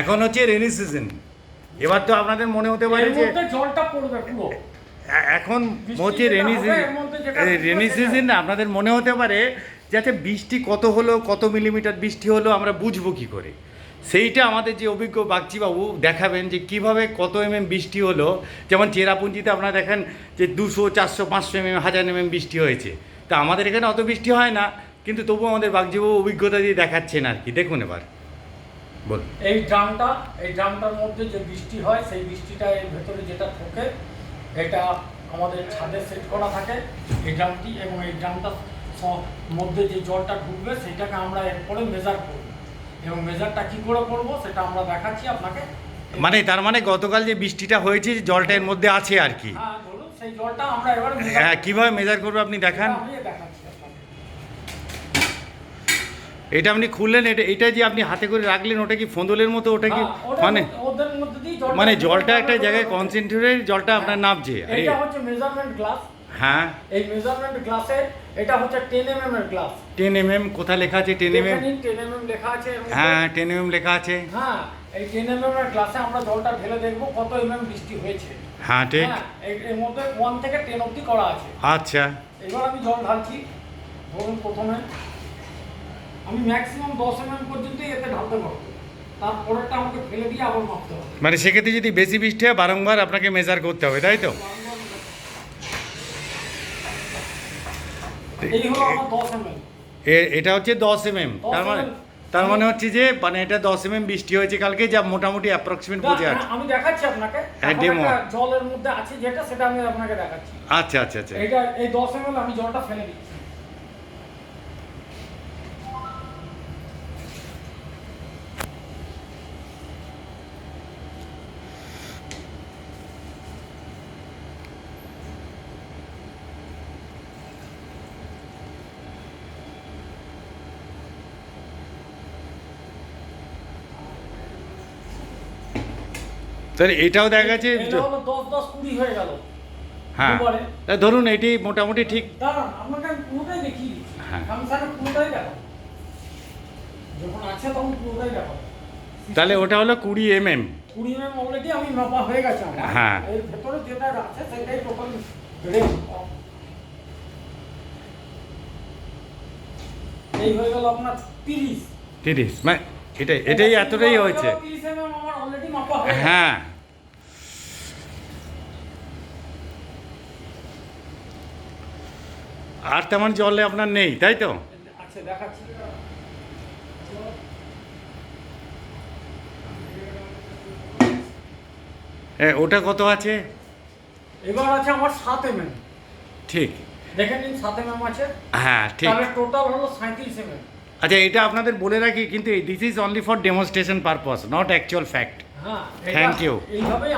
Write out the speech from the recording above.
এখন হচ্ছে rainy season, এবার তো আপনাদের মনে হতে পারে যে জলটা পড়বে পুরো, এখন হচ্ছে রেনি সিজন, আপনাদের মনে হতে পারে যাতে বৃষ্টি কত হলো, কত মিলিমিটার বৃষ্টি হলো আমরা বুঝবো কী করে। সেইটা আমাদের যে অভিজ্ঞ বাগচিবাবু দেখাবেন যে কিভাবে কত বৃষ্টি হলো। যেমন চেরাপুঞ্জিতে আপনারা দেখেন যে 200, 400, 500 1000 বৃষ্টি হয়েছে। তা আমাদের এখানে অত বৃষ্টি হয় না, কিন্তু তবুও আমাদের বাগচিবাবু অভিজ্ঞতা দিয়ে দেখাচ্ছেন আর কি। দেখুন এবার বলুন। এই ড্রামটার মধ্যে যে বৃষ্টি হয় সেই বৃষ্টিটা এর ভেতরে যেটা ঢোকে এটা আমাদের ছাদে সেট করা থাকে এই ড্রামটি, এবং এই ড্রামটার মধ্যে যে জলটা ঢুকবে সেটাকে আমরা এরপরে মেজার করব, এবং মেজারটা কী করে করব সেটা আমরা দেখাচ্ছি আপনাকে। মানে তার মানে গতকাল যে বৃষ্টিটা হয়েছে জলটা এর মধ্যে আছে আর কি। হ্যাঁ ধরুন সেই জলটা আমরা এবারে হ্যাঁ, কীভাবে মেজার করবো আপনি দেখান। আমি দেখাচ্ছি আপনাকে। এটা আপনি খুললেন, এটা যে আপনি হাতে করে রাখলেন ওটা কি ফোঁদলের মতো, ওটা কি মানে ওদের মধ্যে দিয়ে মানে জলটা একটা জায়গায় কনসেন্ট্রেটেড জলটা আপনার নামছে। এটা হচ্ছে মেজারমেন্ট গ্লাস। হ্যাঁ, এই মেজারমেন্ট গ্লাসে এটা হচ্ছে 10 mm এর গ্লাস। 10 mm কোথায় লেখা আছে? 10 mm 10 mm লেখা আছে। হ্যাঁ, 10 mm লেখা আছে। হ্যাঁ, এই 10 mm এর গ্লাসে আমরা জলটা ঢেলে দেখব কত বৃষ্টি হয়েছে। হ্যাঁ ঠিক। এর মধ্যে 1 থেকে 10 অবধি করা আছে। আচ্ছা, এবার আমি জল ঢালছি। ধরুন প্রথমে আমি ম্যাক্সিমাম 10 mm পর্যন্তই এতে ঢালতে পারবো, তারপরেরটা আমাকে ফেলে দিয়ে আবার মাপতে হবে। মানে সেক্ষেত্রে যদি বেশি বৃষ্টি হয় বারংবার আপনাকে মেজার করতে হবে, তাই তো? এই হলো আমার 10 mm। এটা হচ্ছে 10 mm। তার মানে হচ্ছে যে মানে এটা 10 mm বৃষ্টি হয়েছে কালকে, যা মোটামুটি অ্যাপ্রক্সিমেট বোঝা যাচ্ছে। আমি দেখাচ্ছি আপনাকে। হ্যাঁ, ডেমো জলের মধ্যে আছে যেটা, সেটা আমি আপনাকে দেখাচ্ছি। আচ্ছা আচ্ছা আচ্ছা। এটা এই 10 ml আমি জলটা ফেলে দিচ্ছি। তাহলে এটাও দেখা যাচ্ছে। এটা হলো 10 10 20 হয়ে গেল। হ্যাঁ, তা ধরুন এটি মোটামুটি ঠিক। দাঁড়ান, আপনাকে আমি পুরোটাই দেখিয়ে দিচ্ছি। হ্যাঁ, আমি স্যার পুরোটাই দেখো, যখন আছে তখন পুরোটাই দেখো। তাহলে ওটা হলো 20 mm। 20 mm অলরেডি আমি মাপা হয়ে গেছে আমার। হ্যাঁ, এর ভেতরে যেটা আছে সেটাই টোটাল রেঞ্জ। এই হয়ে গেল আপনার 30 মানে এটাই এতটাই হয়েছে। 30 mm আমার অলরেডি মাপা হয়ে গেছে। হ্যাঁ, আর তেমন জলে আপনার নেই, তাই তো? আচ্ছা দেখাচ্ছি। ওটা কত আছে? এবার আছে আমার 7 mm। ঠিক, দেখেন নিন 7 mm আছে। হ্যাঁ ঠিক। তাহলে টোটাল হলো 37 mm। আচ্ছা, এটা আপনাদের বলে রাখি কিন্তু this is only for demonstration purpose, not actual fact. হ্যাঁ, থ্যাংক ইউ। এইভাবেই